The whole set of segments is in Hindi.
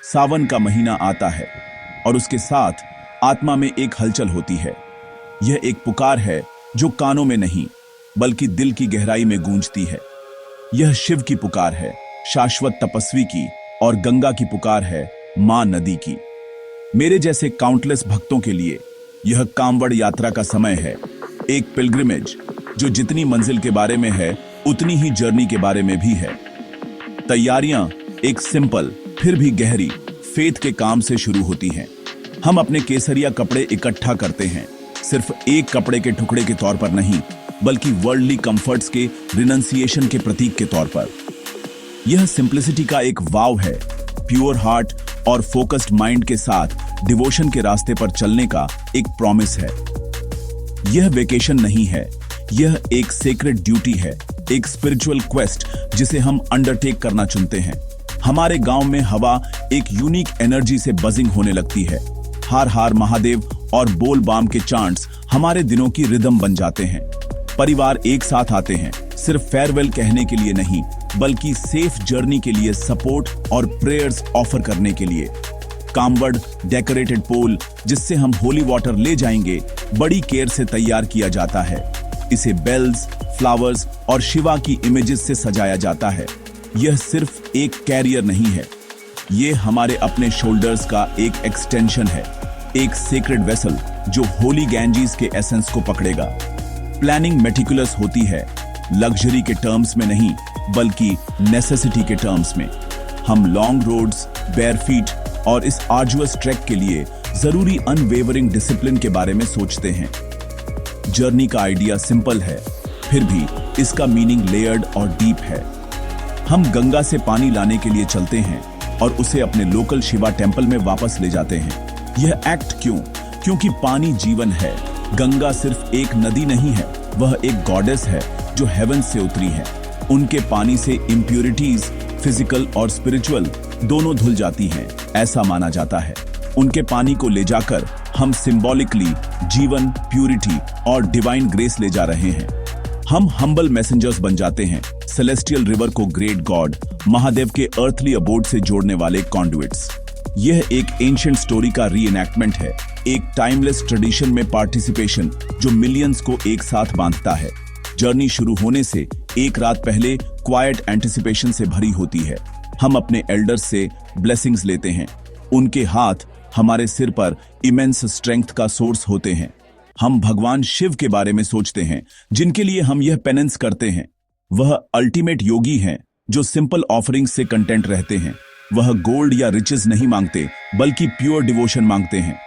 सावन का महीना आता है और उसके साथ आत्मा में एक हलचल होती है। यह एक पुकार है जो कानों में नहीं बल्कि दिल की गहराई में गूंजती है। यह शिव की पुकार है, शाश्वत तपस्वी की, और गंगा की पुकार है, मां नदी की। मेरे जैसे काउंटलेस भक्तों के लिए यह कांवड़ यात्रा का समय है, एक पिलग्रिमेज जो जितनी मंजिल के बारे में है उतनी ही जर्नी के बारे में भी है। तैयारियां एक सिंपल फिर भी गहरी फेथ के काम से शुरू होती हैं। हम अपने केसरिया कपड़े इकट्ठा करते हैं, सिर्फ एक कपड़े के टुकड़े के तौर पर नहीं बल्कि वर्ल्डली कंफर्ट्स के रिनंसिएशन के प्रतीक के तौर पर। यह सिंप्लिसिटी का एक वाव है, प्योर हार्ट और फोकस्ड माइंड के साथ डिवोशन के रास्ते पर चलने का एक प्रॉमिस है। यह वेकेशन नहीं है, यह एक सेक्रेड ड्यूटी है, एक स्पिरिचुअल क्वेस्ट जिसे हम अंडरटेक करना चुनते हैं। हमारे गांव में हवा एक यूनिक एनर्जी से बजिंग होने लगती है। हार हार महादेव और बोल बाम के चांट्स हमारे दिनों की रिदम बन जाते हैं। परिवार एक साथ आते हैं, सिर्फ फेयरवेल कहने के लिए नहीं बल्कि सेफ जर्नी के लिए सपोर्ट और प्रेयर्स ऑफर करने के लिए। कांवड़ डेकोरेटेड पोल जिससे हम होली वाटर ले जाएंगे बड़ी केयर से तैयार किया जाता है। इसे बेल्स, फ्लावर्स और शिवा की इमेजेस से सजाया जाता है। यह सिर्फ एक कैरियर नहीं है, ये हमारे अपने शोल्डर्स का एक एक्सटेंशन है, एक सेक्रेड वेसल जो होली गैंजीज के एसेंस को पकड़ेगा। प्लानिंग मेटिकुलस होती है, लग्जरी के टर्म्स में नहीं बल्कि नेसेसिटी के टर्म्स में। हम लॉन्ग रोड्स, बेयर फीट और इस आर्जुअस ट्रैक के लिए जरूरी अनवेवरिंग डिसिप्लिन के बारे में सोचते हैं। जर्नी का आइडिया सिंपल है, फिर भी इसका मीनिंग लेयर्ड और डीप है। हम गंगा से पानी लाने के लिए चलते हैं और उसे अपने लोकल शिवा टेंपल में वापस ले जाते हैं। यह एक्ट क्यों? क्योंकि पानी जीवन है। गंगा सिर्फ एक नदी नहीं है, वह एक गॉडेस है जो हेवन से उतरी है। उनके पानी से इम्प्यूरिटीज फिजिकल और स्पिरिचुअल दोनों धुल जाती हैं, ऐसा माना जाता है। उनके पानी को ले जाकर हम सिंबॉलिकली जीवन, प्यूरिटी और डिवाइन ग्रेस ले जा रहे हैं। हम हम्बल मैसेंजर्स बन जाते हैं, सेलेस्टियल रिवर को ग्रेट गॉड महादेव के अर्थली अबोर्ड से जोड़ने वाले कॉन्डुइट्स। यह एक एंशिएंट स्टोरी का रीएनैक्टमेंट है, एक टाइमलेस ट्रेडिशन में पार्टिसिपेशन जो मिलियंस को एक साथ बांधता है। जर्नी शुरू होने से एक रात पहले क्वाइट एंटिसिपेशन से भरी होती है। हम अपने एल्डर्स से ब्लेसिंग्स लेते हैं, उनके हाथ हमारे सिर पर इमेंस स्ट्रेंथ का सोर्स होते हैं। हम भगवान शिव के बारे में सोचते हैं जिनके लिए हम यह पेनेंस करते हैं। वह अल्टीमेट योगी हैं जो सिंपल ऑफरिंग्स से कंटेंट रहते हैं। वह गोल्ड या रिचेस नहीं मांगते बल्कि प्योर डिवोशन मांगते हैं।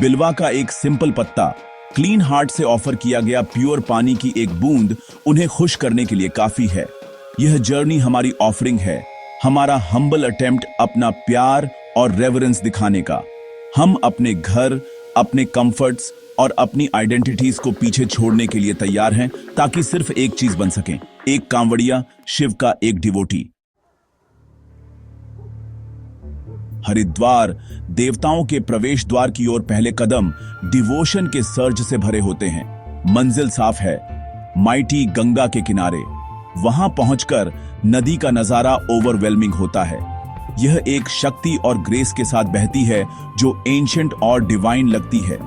बिलवा का एक सिंपल पत्ता, क्लीन हार्ट से ऑफर किया गया प्योर पानी की एक बूंद उन्हें खुश करने के लिए काफी है। यह जर्नी हमारी ऑफरिंग है, हमारा हम्बल अटेम्प्ट अपना प्यार और रेवरेंस दिखाने का। हम अपने घर, अपने कंफर्ट्स और अपनी आइडेंटिटीज को पीछे छोड़ने के लिए तैयार हैं ताकि सिर्फ एक चीज बन सकें, एक कांवड़िया, शिव का एक डिवोटी। हरिद्वार देवताओं के प्रवेश द्वार की ओर पहले कदम डिवोशन के सर्ज से भरे होते हैं। मंजिल साफ है, माइटी गंगा के किनारे। वहां पहुंचकर नदी का नजारा ओवरवेलमिंग होता है। यह एक शक्ति और ग्रेस के साथ बहती है जो एंशिएंट और डिवाइन लगती है।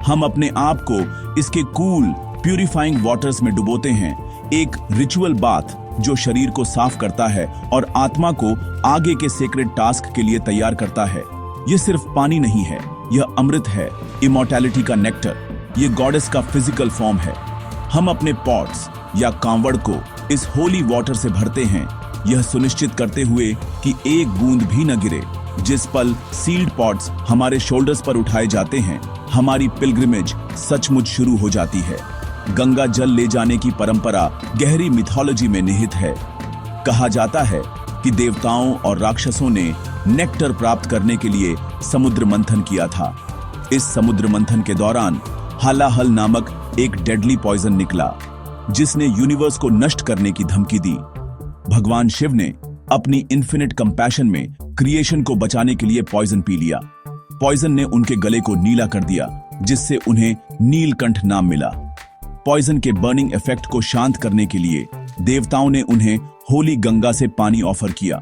हम अपने आप को इसके कूल प्यूरिफाइंग वाटर्स में डुबोते हैं, एक रिचुअल बाथ जो शरीर को साफ करता है और आत्मा को आगे के सेक्रेड टास्क के लिए तैयार करता है। यह सिर्फ पानी नहीं है, यह अमृत है, इमॉर्टैलिटी का नेक्टर। यह गॉडेस का फिजिकल फॉर्म है। हम अपने पॉट्स या कांवड़ को इस होली वाटर से भरते हैं, यह सुनिश्चित करते हुए कि एक बूंद भी न गिरे। जिस पल सील्ड पॉट्स हमारे शोल्डर्स पर उठाए जाते हैं, हमारी पिलग्रिमेज सचमुच शुरू हो जाती है। गंगा जल ले जाने की परंपरा गहरी मिथोलॉजी में निहित है। कहा जाता है कि देवताओं और राक्षसों ने नेक्टर प्राप्त करने के लिए समुद्र मंथन किया था। इस समुद्र मंथन के दौरान हालाहल नामक एक डेडली पॉइजन निकला जिसने यूनिवर्स को नष्ट करने की धमकी दी। भगवान शिव ने अपनी इन्फिनिट कंपैशन में क्रिएशन को बचाने के लिए पॉइजन पी लिया। पॉइजन ने उनके गले को नीला कर दिया जिससे उन्हें नीलकंठ नाम मिला। पॉइजन के बर्निंग इफेक्ट को शांत करने के लिए देवताओं ने उन्हें होली गंगा से पानी ऑफर किया।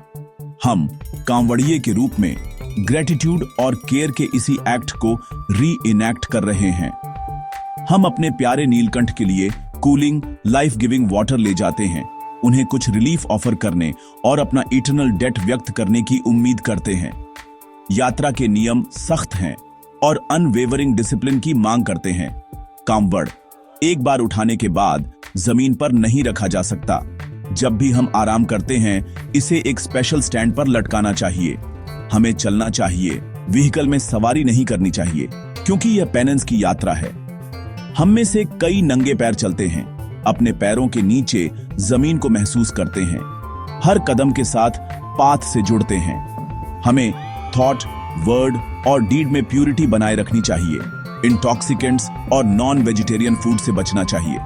हम कांवड़िये के रूप में ग्रेटिट्यूड और केयर के इसी एक्ट को री इनैक्ट कर रहे हैं। हम अपने प्यारे नीलकंठ के लिए कूलिंग, लाइफ गिविंग वाटर ले जाते हैं, उन्हें कुछ रिलीफ ऑफर करने और अपना इटर्नल डेट व्यक्त करने की उम्मीद करते हैं। यात्रा के नियम सख्त हैं और अनवेवरिंग डिसिप्लिन की मांग करते हैं। कामवड़ एक बार उठाने के बाद जमीन पर नहीं रखा जा सकता। जब भी हम आराम करते हैं, इसे एक स्पेशल स्टैंड पर लटकाना चाहिए। हमें चलना चाहिए, व्हीकल में सवारी नहीं करनी चाहिए, क्योंकि यह पेनेंस की यात्रा है। हम में से कई नंगे पैर चलते हैं, अपने पैरों के नीचे जमीन को महसूस करते हैं, हर कदम के साथ पाथ से जुड़ते हैं। हमें थॉट, वर्ड और डीड में प्यूरिटी बनाए रखनी चाहिए। इंटॉक्सिकेंट्स और नॉन वेजिटेरियन फूड से बचना चाहिए।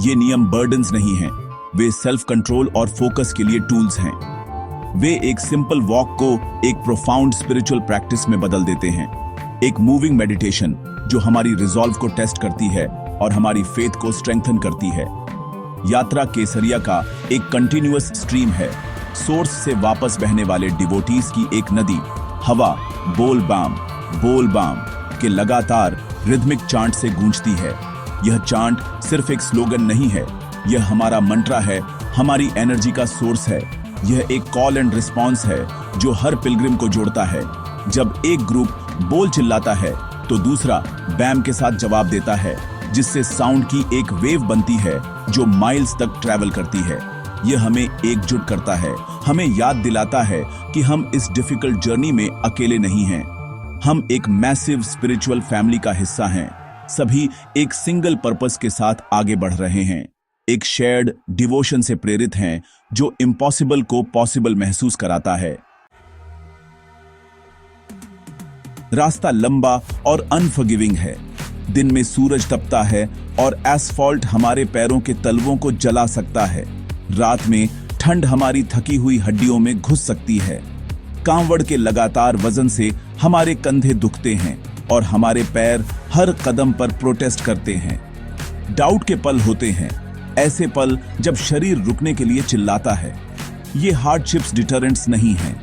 ये नियम बर्डन्स नहीं हैं, वे सेल्फ कंट्रोल और फोकस के लिए टूल्स हैं। वे एक सिंपल वॉक को एक प्रोफाउंड स्पिरिचुअल प्रैक्टिस में बदल देते हैं। एक मूविंग मेडिटेशन जो हमारी रिजॉल्व को टेस्ट करती है और हमारी फेथ को स्ट्रेंथन करती है। यात्रा केसरिया का एक कंटिन्यूअस स्ट्रीम है, सोर्स से वापस बहने वाले डिवोटीज की एक नदी। हवा बोल बाम के लगातार रिदमिक चांट से गूंजती है। यह चांट सिर्फ एक स्लोगन नहीं है, यह हमारा मंत्रा है, हमारी एनर्जी का सोर्स है। यह एक कॉल एंड रिस्पॉन्स है जो हर पिलग्रिम को जोड़ता है। जब एक ग्रुप बोल चिल्लाता है तो दूसरा बैम के साथ जवाब देता है, जिससे साउंड की एक वेव बनती है जो माइल्स तक ट्रैवल करती है। यह हमें एकजुट करता है, हमें याद दिलाता है कि हम इस डिफिकल्ट जर्नी में अकेले नहीं हैं। हम एक मैसिव स्पिरिचुअल फैमिली का हिस्सा हैं। सभी एक सिंगल पर्पस के साथ आगे बढ़ रहे हैं, एक शेयर्ड डिवोशन से प्रेरित हैं जो इम्पॉसिबल को पॉसिबल महसूस कराता है। रास्ता लंबा और अनफॉरगिविंग है। दिन में सूरज तपता है और एस्फॉल्ट हमारे पैरों के तलवों को जला सकता है। रात में ठंड हमारी थकी हुई हड्डियों में घुस सकती है। कांवड़ के लगातार वजन से हमारे कंधे दुखते हैं और हमारे पैर हर कदम पर प्रोटेस्ट करते हैं। डाउट के पल होते हैं, ऐसे पल जब शरीर रुकने के लिए चिल्लाता है। ये हार्डशिप्स डिटरेंट्स नहीं हैं,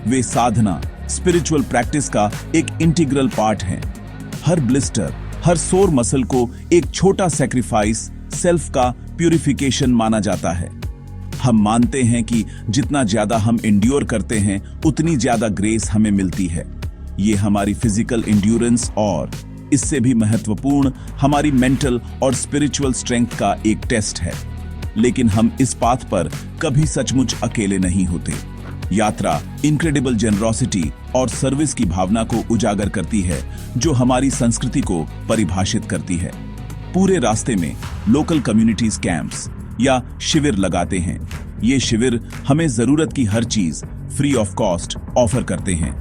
वे साधना, स्पिरिचुअल प्रैक्टिस का एक इंटीग्रल पार्ट हैं। हर ब्लिस्टर, हर सोर मसल को एक छोटा सैक्रिफाइस, सेल्फ का प्यूरिफिकेशन माना जाता है। हम मानते हैं कि जितना ज्यादा हम इंड्योर करते हैं, उतनी ज्यादा ग्रेस हमें मिलती है। ये हमारी फिजिकल इंड्योरेंस और इससे भी महत्वपूर्ण हमारी मेंटल और स्पिरिचुअल स्ट्रेंथ का एक टेस्ट है। लेकिन हम इस पाथ पर कभी सचमुच अकेले नहीं होते। यात्रा इनक्रेडिबल जेनरोसिटी और सर्विस की भावना को उजागर करती है जो हमारी संस्कृति को परिभाषित करती है। पूरे रास्ते में लोकल कम्युनिटीज कैंप्स या शिविर लगाते हैं। ये शिविर हमें जरूरत की हर चीज फ्री ऑफ कॉस्ट ऑफर करते हैं।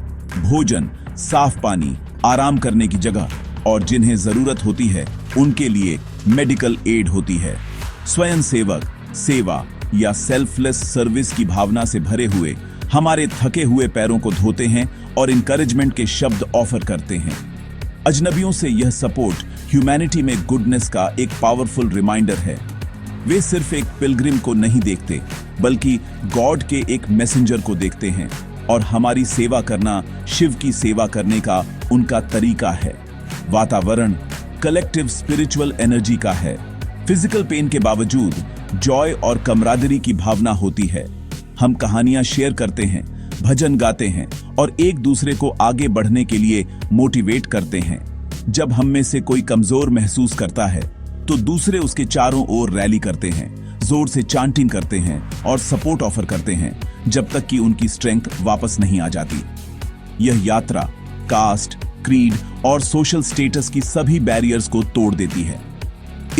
भोजन, साफ पानी, आराम करने की जगह और जिन्हें जरूरत होती है उनके लिए मेडिकल एड होती है। स्वयं सेवक, सेवा या सेल्फलेस सर्विस की भावना से भरे हुए हमारे थके हुए पैरों को धोते हैं और इंकरेजमेंट के शब्द ऑफर करते हैं। अजनबियों से यह सपोर्ट ह्यूमैनिटी में गुडनेस का एक पावरफुल रिमाइंडर है। वे सिर्फ एक पिलग्रिम को नहीं देखते, बल्कि गॉड के एक मैसेंजर को देखते हैं और हमारी सेवा करना शिव की सेवा करने का उनका तरीका है। वातावरण कलेक्टिव स्पिरिचुअल एनर्जी का है। फिजिकल पेन के बावजूद जॉय और कमरादरी की भावना होती है। हम कहानियां शेयर करते हैं, भजन गाते हैं और एक दूसरे को आगे बढ़ने के लिए मोटिवेट करते हैं। जब हम में से कोई कमजोर महसूस करता है तो दूसरे उसके चारों ओर रैली करते हैं, जोर से चांटिंग करते हैं और सपोर्ट ऑफर करते हैं जब तक कि उनकी स्ट्रेंथ वापस नहीं आ जाती। यह यात्रा कास्ट, क्रीड और सोशल स्टेटस की सभी बैरियर्स को तोड़ देती है।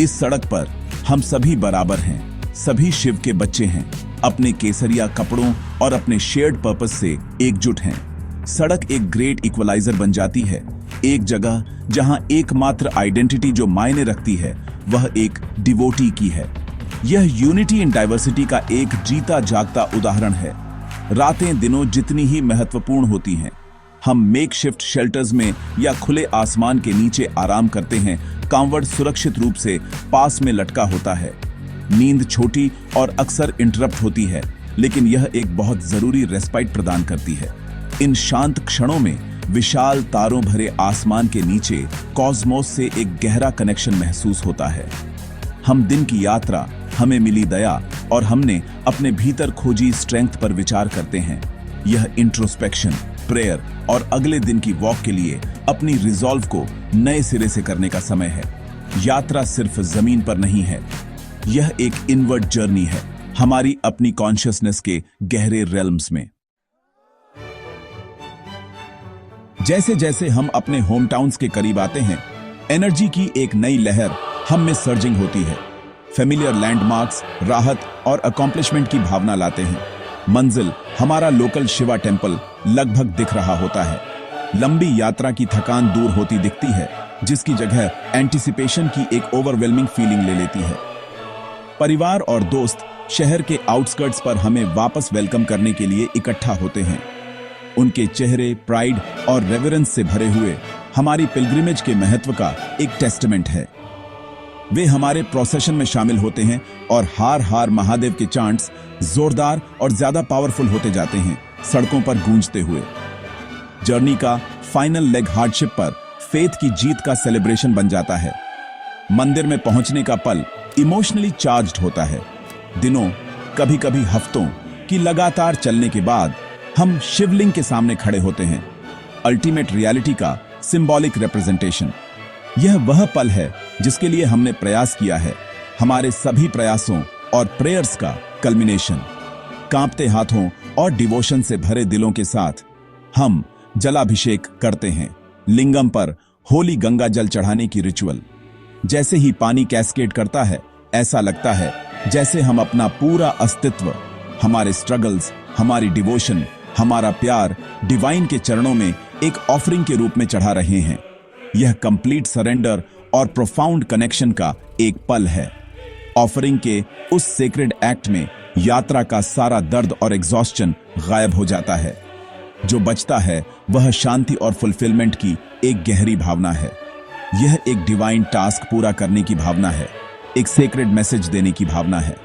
इस सड़क पर हम सभी बराबर हैं, सभी शिव के बच्चे हैं, अपने केसरिया कपड़ों और अपने शेयर्ड पर्पस से एकजुट हैं। सड़क एक ग्रेट इक्वलाइजर बन जाती है, एक जगह जहां एकमात्र आइडेंटिटी जो मायने रखती है वह एक डिवोटी की है। यह यूनिटी इन डाइवर्सिटी का एक जीता जागता उदाहरण है। रातें दिनों जितनी ही महत्वपूर्ण होती हैं, हम मेकशिफ्ट शेल्टर्स में या खुले आसमान के नीचे आराम करते हैं। कांवड़ सुरक्षित रूप से पास में लटका होता है। नींद छोटी और अक्सर इंटरप्ट होती है, लेकिन यह एक बहुत जरूरी रेस्पाइट प्रदान करती है। इन शांत क्षणों में विशाल तारों भरे आसमान के नीचे कॉस्मोस से एक गहरा कनेक्शन महसूस होता है। हम दिन की यात्रा, हमें मिली दया और हमने अपने भीतर खोजी स्ट्रेंथ पर विचार करते हैं। यह इंट्रोस्पेक्शन, प्रेयर और अगले दिन की वॉक के लिए अपनी रिजॉल्व को नए सिरे से करने का समय है। यात्रा सिर्फ जमीन पर नहीं है, यह एक इनवर्ड जर्नी है, हमारी अपनी कॉन्शियसनेस के गहरे रेल्म्स में। जैसे जैसे हम अपने होम टाउन्स के करीब आते हैं, एनर्जी की एक नई लहर हम में सर्जिंग होती है। फेमिलियर लैंडमार्क्स राहत और अकॉम्प्लिशमेंट की भावना लाते हैं। मंजिल, हमारा लोकल शिवा टेम्पल, लगभग दिख रहा होता है। लंबी यात्रा की थकान दूर होती दिखती है, जिसकी जगह एंटिसिपेशन की एक ओवरवेलमिंग फीलिंग ले लेती है। परिवार और दोस्त शहर के आउटस्कर्ट्स पर हमें वापस वेलकम करने के लिए इकट्ठा होते हैं। उनके चेहरे प्राइड और रेवरेंस से भरे हुए हमारी पिलग्रिमेज के महत्व का एक टेस्टमेंट है। वे हमारे प्रोसेशन में शामिल होते हैं और हार हार महादेव के चांट्स जोरदार और ज्यादा पावरफुल होते जाते हैं, सड़कों पर गूंजते हुए। जर्नी का फाइनल लेग हार्डशिप पर फेथ की जीत का सेलिब्रेशन बन जाता है। मंदिर में पहुंचने का पल इमोशनली चार्ज्ड होता है। दिनों, कभी कभी हफ्तों की लगातार चलने के बाद हम शिवलिंग के सामने खड़े होते हैं, अल्टीमेट रियलिटी का सिंबॉलिक रिप्रेजेंटेशन। यह वह पल है जिसके लिए हमने प्रयास किया है, हमारे सभी प्रयासों और प्रेयर्स का कल्मिनेशन। कांपते हाथों और डिवोशन से भरे दिलों के साथ हम जलाभिषेक करते हैं, लिंगम पर होली गंगा जल चढ़ाने की रिचुअल। जैसे ही पानी कैस्केड करता है, ऐसा लगता है जैसे हम अपना पूरा अस्तित्व, हमारे स्ट्रगल्स, हमारी डिवोशन, हमारा प्यार डिवाइन के चरणों में एक ऑफरिंग के रूप में चढ़ा रहे हैं। यह कंप्लीट सरेंडर और प्रोफाउंड कनेक्शन का एक पल है। ऑफरिंग के उस सेक्रेड एक्ट में यात्रा का सारा दर्द और एग्जॉस्शन गायब हो जाता है। जो बचता है वह शांति और फुलफिलमेंट की एक गहरी भावना है। यह एक डिवाइन टास्क पूरा करने की भावना है, एक सेक्रेड मैसेज देने की भावना है।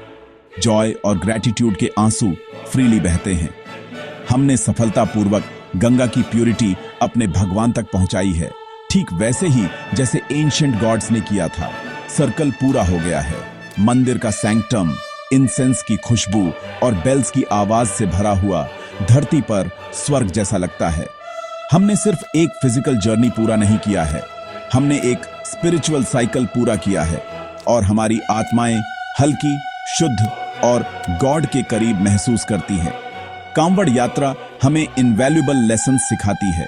जॉय और ग्रैटिट्यूड के आंसू फ्रीली बहते हैं। हमने सफलतापूर्वक गंगा की प्यूरिटी अपने भगवान तक पहुंचाई है, ठीक वैसे ही जैसे एंशिएंट गॉड्स ने किया था। सर्कल पूरा हो गया है। मंदिर का सैंक्टम, इंसेंस की खुशबू और बेल्स की आवाज से भरा हुआ धरती पर स्वर्ग जैसा लगता है। हमने सिर्फ एक फिजिकल जर्नी पूरा नहीं किया है, हमने एक स्पिरिचुअल साइकिल पूरा किया है और हमारी आत्माएं हल्की, शुद्ध और गॉड के करीब महसूस करती है। कांवड़ यात्रा हमें इनवैल्यूएबल लेसन्स सिखाती है।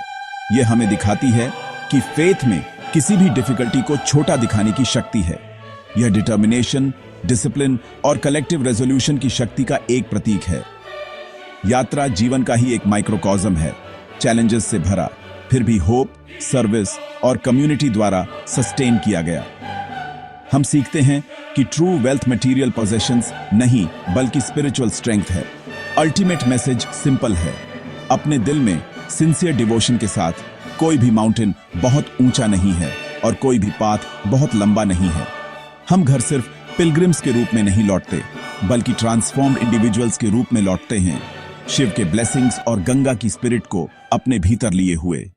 यह हमें दिखाती है कि फेथ में किसी भी डिफिकल्टी को छोटा दिखाने की शक्ति है। यह डिटर्मिनेशन, डिसिप्लिन और कलेक्टिव रेजोल्यूशन की शक्ति का एक प्रतीक है। यात्रा जीवन का ही एक माइक्रोकॉज्म है, चैलेंजेस से भरा, फिर भी होप, सर्विस और कम्युनिटी द्वारा सस्टेन किया गया। हम सीखते हैं कि ट्रू वेल्थ मटेरियल पोजेशंस नहीं बल्कि स्पिरिचुअल स्ट्रेंथ है। अल्टीमेट मैसेज सिंपल है, अपने दिल में सिंसियर डिवोशन के साथ कोई भी माउंटेन बहुत ऊंचा नहीं है और कोई भी पाथ बहुत लंबा नहीं है। हम घर सिर्फ पिलग्रिम्स के रूप में नहीं लौटते, बल्कि ट्रांसफॉर्म्ड इंडिविजुअल्स के रूप में लौटते हैं, शिव के ब्लेसिंग्स और गंगा की स्पिरिट को अपने भीतर लिए हुए।